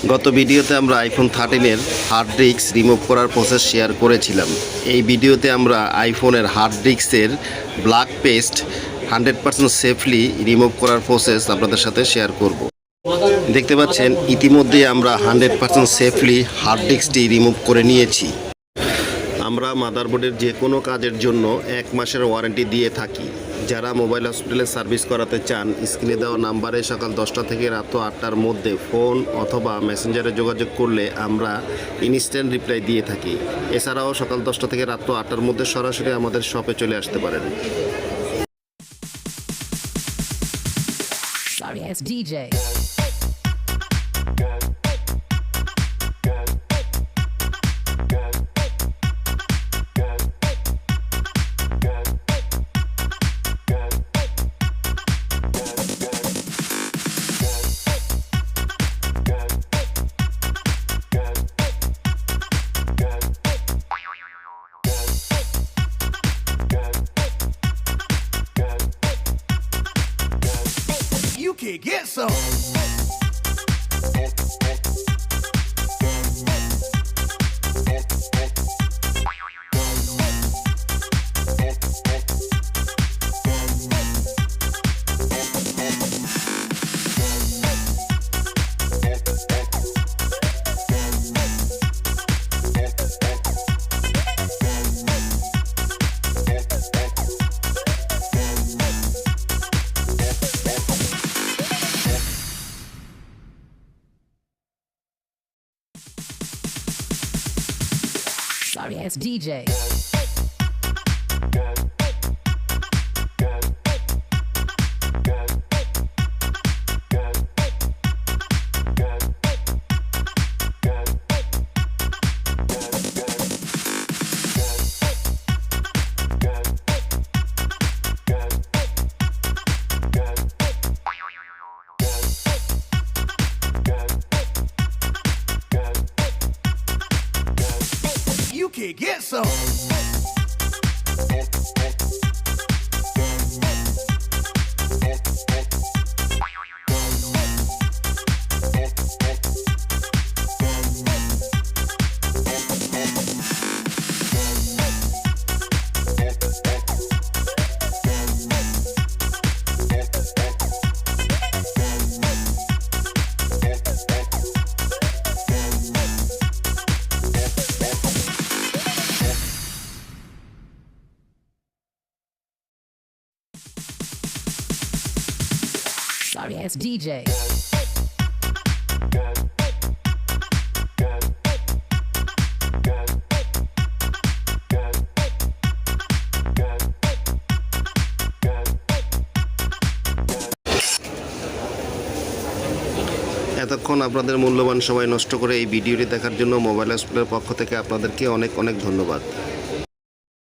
গত ভিডিওতে আমরা আইফোন 13-এর হার্ড ডিস্ক রিমুভ করার প্রসেস শেয়ার করেছিলাম। এই ভিডিওতে আমরা আইফোনের হার্ড ডিস্কের ব্ল্যাক পেস্ট 100% সেফলি রিমুভ করার প্রসেস আপনাদের সাথে শেয়ার করব। দেখতে পাচ্ছেন ইতিমধ্যে আমরা 100% সেফলি হার্ড ডিস্কটি রিমুভ করে নিয়েছি। আমরা মাদারবোর্ডের যে কোনো কাজের জন্য 1 মাসের ওয়ারেন্টি দিয়ে থাকি। যারা মোবাইল হসপিটালে সার্ভিস করাতে চান, স্ক্রিনে দেওয়া নাম্বারে সকাল 10টা থেকে রাত 8টার মধ্যে ফোন অথবা মেসেঞ্জারে যোগাযোগ করলে আমরা ইনস্ট্যান্ট রিপ্লাই দিয়ে থাকি। এছাড়াও সকাল 10টা থেকে রাত 8টার মধ্যে সরাসরি আমাদের শপে চলে আসতে পারেন। Sorry, it's DJ. You can get some. Sorry, it's DJ. You can get some. Sorry, it's DJ. এতক্ষণ আপনাদের মূল্যবান সময় নষ্ট করে এই ভিডিওটি দেখার জন্য মোবাইল হসপিটালের পক্ষ থেকে আপনাদেরকে অনেক অনেক ধন্যবাদ।